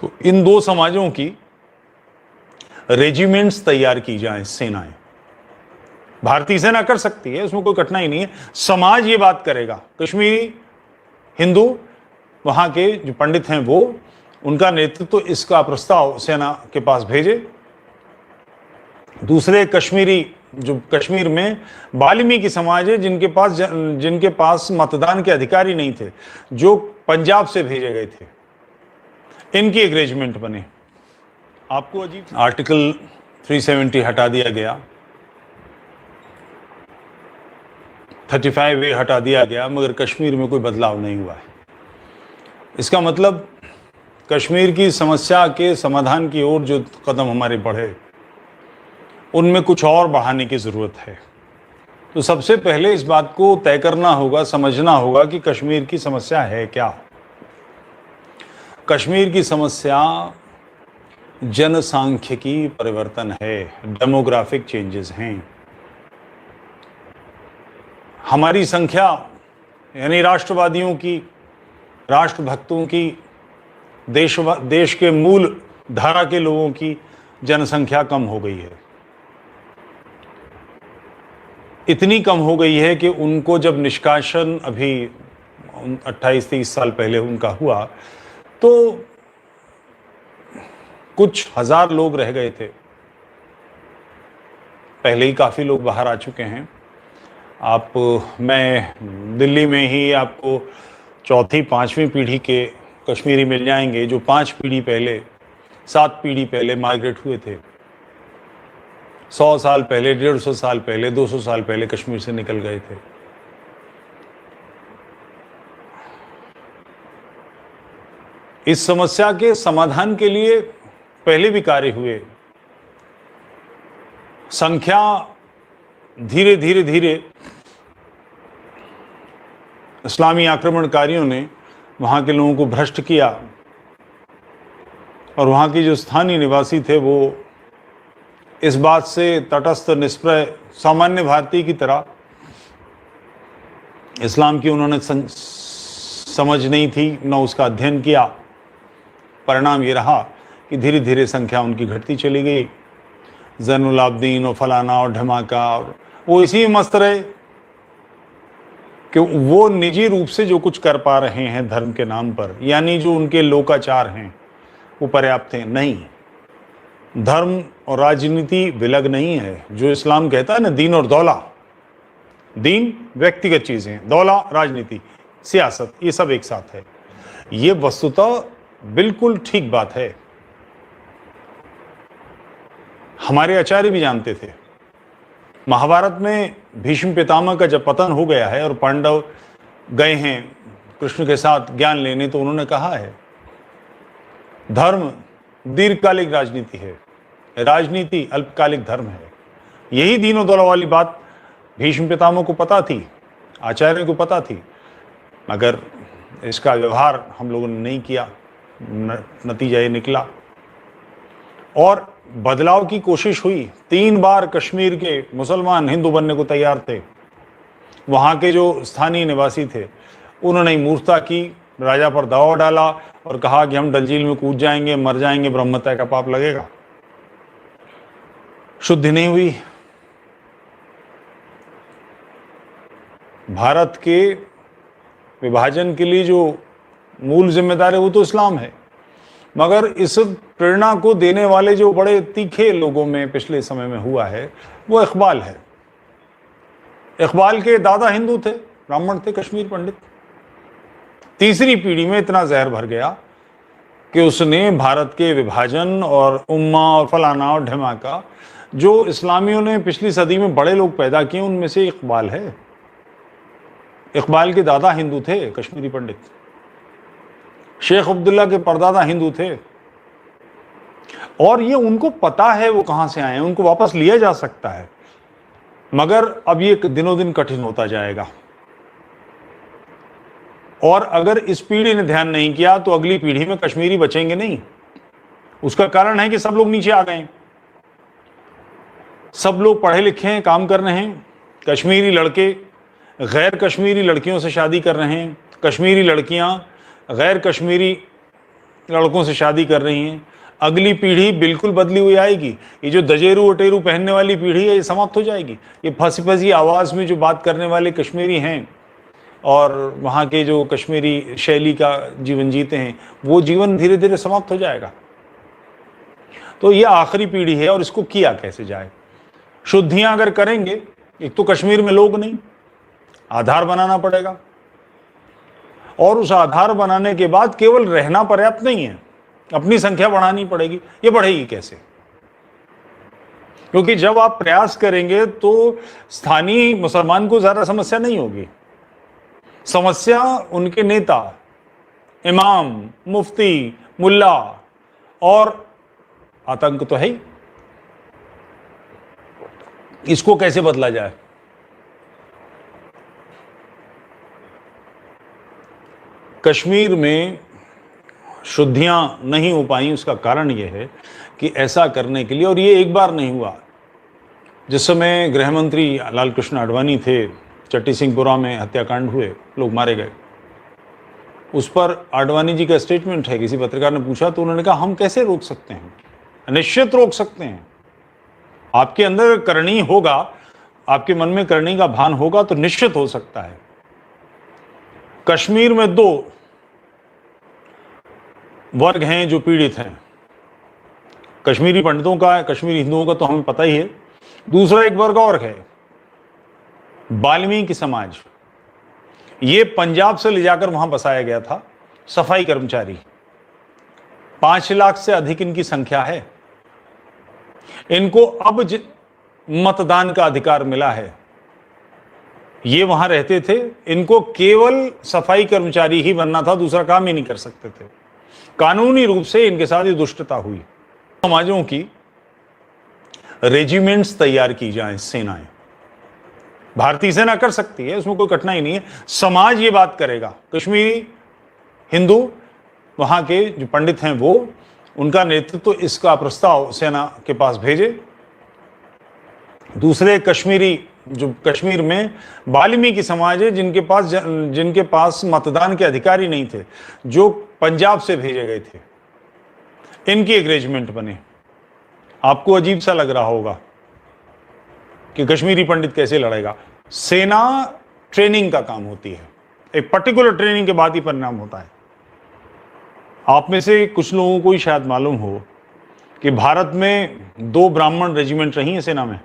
तो इन दो समाजों की रेजिमेंट्स तैयार की जाएं, सेनाएं। भारतीय सेना कर सकती है, उसमें कोई कठिनाई नहीं है। समाज ये बात करेगा, कश्मीरी हिंदू, वहां के जो पंडित हैं वो, उनका नेतृत्व, इसका प्रस्ताव सेना के पास भेजे। दूसरे कश्मीरी, जो कश्मीर में वाल्मीकि समाज है, जिनके पास मतदान के अधिकारी नहीं थे, जो पंजाब से भेजे गए थे, इनकी एक रेजिमेंट बने। आपको अजीब, आर्टिकल 370 हटा दिया गया, 35A हटा दिया गया, मगर कश्मीर में कोई बदलाव नहीं हुआ है। इसका मतलब कश्मीर की समस्या के समाधान की ओर जो कदम हमारे बढ़े, उनमें कुछ और बढ़ाने की ज़रूरत है। तो सबसे पहले इस बात को तय करना होगा, समझना होगा कि कश्मीर की समस्या है क्या। कश्मीर की समस्या जनसांख्यिकी परिवर्तन है, डेमोग्राफिक चेंजेस हैं। हमारी संख्या, यानी राष्ट्रवादियों की, राष्ट्रभक्तों की, देश के मूल धारा के लोगों की जनसंख्या कम हो गई है। इतनी कम हो गई है कि उनको जब निष्कासन अभी 28-30 साल पहले उनका हुआ, तो कुछ हजार लोग रह गए थे। पहले ही काफ़ी लोग बाहर आ चुके हैं। मैं दिल्ली में ही आपको 4वीं-5वीं पीढ़ी के कश्मीरी मिल जाएंगे, जो 5 पीढ़ी पहले, 7 पीढ़ी पहले माइग्रेट हुए थे। 100 साल पहले, 150 साल पहले, 200 साल पहले कश्मीर से निकल गए थे। इस समस्या के समाधान के लिए पहले भी कार्य हुए। संख्या धीरे धीरे इस्लामी आक्रमणकारियों ने वहां के लोगों को भ्रष्ट किया, और वहां के जो स्थानीय निवासी थे वो इस बात से तटस्थ, निष्प्रय, सामान्य भारतीय की तरह, इस्लाम की उन्होंने समझ नहीं थी, न उसका अध्ययन किया। परिणाम ये रहा कि धीरे धीरे संख्या उनकी घटती चली गई। ज़ैनुल आबदीन और फलाना और ढमाका, और वो इसी में मस्त रहे कि वो निजी रूप से जो कुछ कर पा रहे हैं धर्म के नाम पर, यानी जो उनके लोकाचार हैं, वो पर्याप्त हैं। नहीं, धर्म और राजनीति विलग नहीं है। जो इस्लाम कहता है ना, दीन और दौला, दीन व्यक्तिगत चीजें, दौला राजनीति, सियासत, ये सब एक साथ है। ये वस्तुतः बिल्कुल ठीक बात है। हमारे आचार्य भी जानते थे। महाभारत में भीष्म पितामह का जब पतन हो गया है और पांडव गए हैं कृष्ण के साथ ज्ञान लेने, तो उन्होंने कहा है धर्म दीर्घकालिक राजनीति है, राजनीति अल्पकालिक धर्म है। यही दीन दौला वाली बात भीष्म पितामह को पता थी, आचार्य को पता थी, मगर इसका व्यवहार हम लोगों ने नहीं किया। नतीजा ये निकला। और बदलाव की कोशिश हुई। 3 बार कश्मीर के मुसलमान हिंदू बनने को तैयार थे। वहाँ के जो स्थानीय निवासी थे, उन्होंने मूर्खता की, राजा पर दबाव डाला और कहा कि हम डल झील में कूद जाएंगे, मर जाएंगे, ब्रह्महत्या का पाप लगेगा। शुद्धि नहीं हुई। भारत के विभाजन के लिए जो मूल जिम्मेदार है वो तो इस्लाम है, मगर इस प्रेरणा को देने वाले जो बड़े तीखे लोगों में पिछले समय में हुआ है, वो इकबाल है। इकबाल के दादा हिंदू थे, ब्राह्मण थे, कश्मीर पंडित। तीसरी पीढ़ी में इतना जहर भर गया कि उसने भारत के विभाजन और उम्मा और फलाना और ढमाका, जो इस्लामियों ने पिछली सदी में बड़े लोग पैदा किए, उनमें से इकबाल है। इकबाल के दादा हिंदू थे, कश्मीरी पंडित। शेख अब्दुल्ला के परदादा हिंदू थे, और ये उनको पता है वो कहां से आए हैं, उनको वापस लिया जा सकता है, मगर अब ये दिनों दिन कठिन होता जाएगा। और अगर इस पीढ़ी ने ध्यान नहीं किया तो अगली पीढ़ी में कश्मीरी बचेंगे नहीं। उसका कारण है कि सब लोग नीचे आ गए, सब लोग पढ़े लिखे हैं, काम कर रहे हैं। कश्मीरी लड़के गैर कश्मीरी लड़कियों से शादी कर रहे हैं, कश्मीरी लड़कियां गैर कश्मीरी लड़कों से शादी कर रही हैं। अगली पीढ़ी बिल्कुल बदली हुई आएगी। ये जो दजेरू वटेरू पहनने वाली पीढ़ी है, ये समाप्त हो जाएगी। ये फंसी फंसी आवाज़ में जो बात करने वाले कश्मीरी हैं और वहाँ के जो कश्मीरी शैली का जीवन जीते हैं, वो जीवन धीरे धीरे समाप्त हो जाएगा। तो ये आखिरी पीढ़ी है और इसको किया कैसे जाए? शुद्धियां अगर करेंगे, एक तो कश्मीर में लोग नहीं, आधार बनाना पड़ेगा, और उस आधार बनाने के बाद केवल रहना पर्याप्त नहीं है, अपनी संख्या बढ़ानी पड़ेगी। ये बढ़ेगी कैसे? क्योंकि जब आप प्रयास करेंगे तो स्थानीय मुसलमान को ज्यादा समस्या नहीं होगी। समस्या उनके नेता, इमाम, मुफ्ती, मुल्ला और आतंक तो है ही। इसको कैसे बदला जाए? कश्मीर में शुद्धियां नहीं हो पाई, उसका कारण यह है कि ऐसा करने के लिए, और ये एक बार नहीं हुआ। जिस समय गृह मंत्री लाल कृष्ण आडवाणी थे, चट्टी सिंहपुरा में हत्याकांड हुए, लोग मारे गए, उस पर आडवाणी जी का स्टेटमेंट है। किसी पत्रकार ने पूछा तो उन्होंने कहा, हम कैसे रोक सकते हैं? निश्चित रोक सकते हैं। आपके अंदर करनी होगा, आपके मन में करनी का भान होगा तो निश्चित हो सकता है। कश्मीर में दो वर्ग हैं जो पीड़ित हैं। कश्मीरी पंडितों का, कश्मीरी हिंदुओं का तो हमें पता ही है। दूसरा एक वर्ग और है, वाल्मीकि समाज। ये पंजाब से ले जाकर वहां बसाया गया था, सफाई कर्मचारी। 5 लाख से अधिक इनकी संख्या है। इनको अब मतदान का अधिकार मिला है। ये वहां रहते थे, इनको केवल सफाई कर्मचारी ही बनना था, दूसरा काम ही नहीं कर सकते थे। कानूनी रूप से इनके साथ ये दुष्टता हुई। समाजों की रेजिमेंट्स तैयार की जाएं, सेनाएं। भारतीय सेना कर सकती है, उसमें कोई कठिनाई नहीं है। समाज ये बात करेगा। कश्मीरी हिंदू, वहां के जो पंडित हैं वो, उनका नेतृत्व, इसका प्रस्ताव सेना के पास भेजे। दूसरे कश्मीरी, जो कश्मीर में वाल्मीकि समाज है, जिनके पास मतदान के अधिकारी नहीं थे, जो पंजाब से भेजे गए थे, इनकी एक रेजिमेंट बने। आपको अजीब सा लग रहा होगा कि कश्मीरी पंडित कैसे लड़ेगा। सेना ट्रेनिंग का काम होती है, एक पर्टिकुलर ट्रेनिंग के बाद ही परिणाम होता है। आप में से कुछ लोगों को ही शायद मालूम हो कि भारत में 2 ब्राह्मण रेजिमेंट रही हैं सेना में।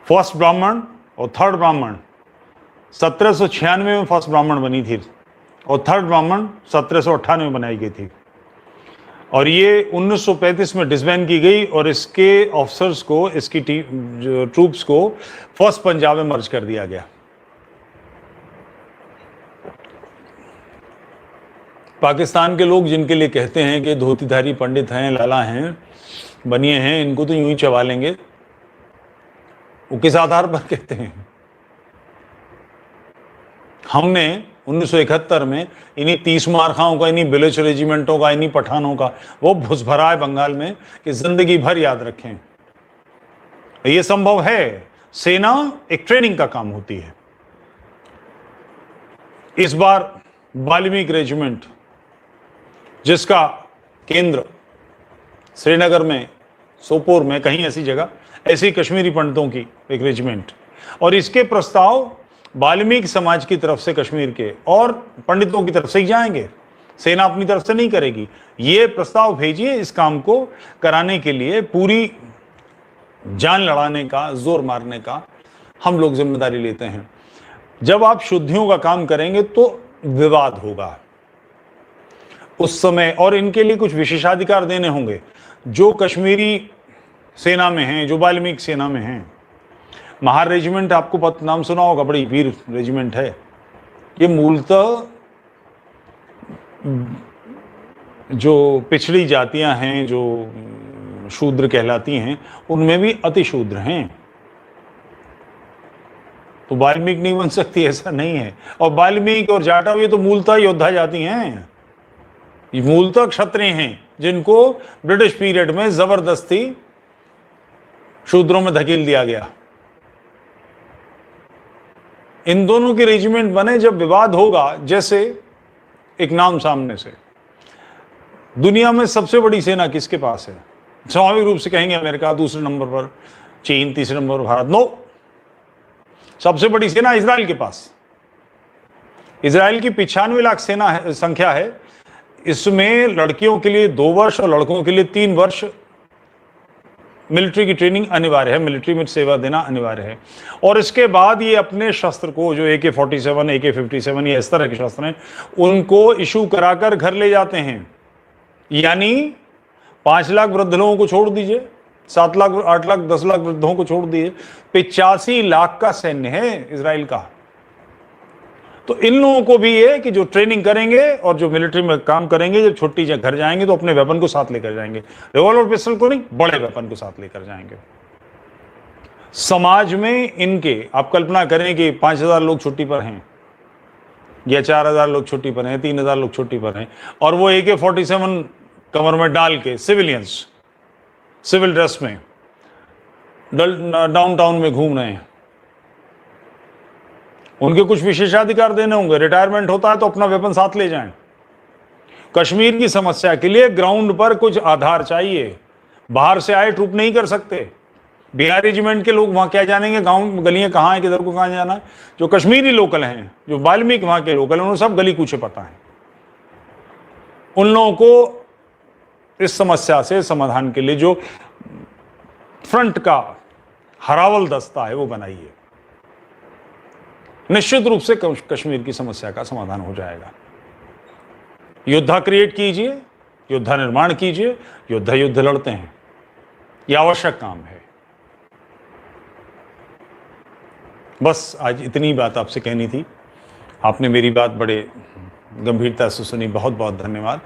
फर्स्ट ब्राह्मण और थर्ड ब्राह्मण। 1796 में फर्स्ट ब्राह्मण बनी थी और थर्ड ब्राह्मण 1798 में बनाई गई थी, और ये 1935 में डिसबैंड की गई और इसके ऑफिसर्स को, इसकी ट्रूप्स को फर्स्ट पंजाब में मर्ज कर दिया गया। पाकिस्तान के लोग जिनके लिए कहते हैं कि धोतीधारी पंडित हैं, लाला हैं, बनिए हैं, इनको तो यूं ही चबा लेंगे, वो किस आधार पर कहते हैं? हमने 1971 में इन्हीं 30 मारखाओं का, इन्हीं बिलोच रेजिमेंटों का, इन्हीं पठानों का वो भुस भरा है बंगाल में कि जिंदगी भर याद रखें। ये संभव है। सेना एक ट्रेनिंग का काम होती है। इस बार वाल्मीकि रेजिमेंट, जिसका केंद्र श्रीनगर में, सोपोर में, कहीं ऐसी जगह, ऐसी कश्मीरी पंडितों की एक रेजिमेंट, और इसके प्रस्ताव वाल्मीकि समाज की तरफ से कश्मीर के और पंडितों की तरफ से ही जाएंगे। सेना अपनी तरफ से नहीं करेगी। ये प्रस्ताव भेजिए, इस काम को कराने के लिए पूरी जान लड़ाने का, जोर मारने का हम लोग जिम्मेदारी लेते हैं। जब आप शुद्धियों का काम करेंगे तो विवाद होगा उस समय, और इनके लिए कुछ विशेषाधिकार देने होंगे। जो कश्मीरी सेना में हैं, जो वाल्मीकि सेना में हैं, महार रेजिमेंट, आपको नाम सुना होगा, बड़ी वीर रेजिमेंट है। ये मूलतः जो पिछड़ी जातियां हैं, जो शूद्र कहलाती हैं, उनमें भी अति शूद्र हैं। तो वाल्मीकि नहीं बन सकती, ऐसा नहीं है। और वाल्मीकि और जाटव ये तो मूलतः योद्धा जाति हैं, ये मूलतः क्षत्रिय हैं, जिनको ब्रिटिश पीरियड में जबरदस्ती शूद्रों में धकेल दिया गया। इन दोनों के रेजिमेंट बने जब विवाद होगा, जैसे एक नाम सामने से दुनिया में सबसे बड़ी सेना किसके पास है? स्वाभाविक रूप से कहेंगे अमेरिका, दूसरे नंबर पर चीन, तीसरे नंबर पर भारत। नो, सबसे बड़ी सेना इजराइल के पास। इजराइल की 95 लाख सेना संख्या है। इसमें लड़कियों के लिए 2 वर्ष और लड़कों के लिए 3 वर्ष मिलिट्री की ट्रेनिंग अनिवार्य है, मिलिट्री में सेवा देना अनिवार्य है। और इसके बाद ये अपने शस्त्र को, जो AK-47, AK-57 या इस तरह के शस्त्र हैं, उनको इशू कराकर घर ले जाते हैं। यानी 5 लाख वृद्ध लोगों को छोड़ दीजिए, 7 लाख, 8 लाख, 10 लाख वृद्धों को छोड़ दीजिए, 85 लाख का सैन्य है इजराइल का। तो इन लोगों को भी ये कि जो ट्रेनिंग करेंगे और जो मिलिट्री में काम करेंगे, जब छुट्टी जब घर जाएंगे तो अपने वेपन को साथ लेकर जाएंगे, रिवॉल्वर पिस्टल को नहीं, बड़े वेपन को साथ लेकर जाएंगे। समाज में इनके, आप कल्पना करें कि 5000 लोग छुट्टी पर हैं या 4000 लोग छुट्टी पर हैं, 3000 लोग छुट्टी पर हैं, और वो AK-47 कमर में डाल के सिविलियंस सिविल ड्रेस में डाउनटाउन में घूम रहे हैं। उनके कुछ विशेषाधिकार देने होंगे, रिटायरमेंट होता है तो अपना वेपन साथ ले जाएं। कश्मीर की समस्या के लिए ग्राउंड पर कुछ आधार चाहिए, बाहर से आए ट्रूप नहीं कर सकते। बिहार रेजिमेंट के लोग वहां क्या जानेंगे, गांव गलियां कहाँ है, किधर को कहाँ जाना है। जो कश्मीरी लोकल हैं, जो वाल्मीकि वहां के लोकल हैं, उन्हें सब गली कूचे पता है। उन लोगों को इस समस्या से समाधान के लिए जो फ्रंट का हरावल दस्ता है वो बनाइए। निश्चित रूप से कश्मीर की समस्या का समाधान हो जाएगा। योद्धा क्रिएट कीजिए, योद्धा निर्माण कीजिए, योद्धा युद्ध लड़ते हैं, यह आवश्यक काम है। बस आज इतनी बात आपसे कहनी थी। आपने मेरी बात बड़े गंभीरता से सुनी, बहुत बहुत धन्यवाद।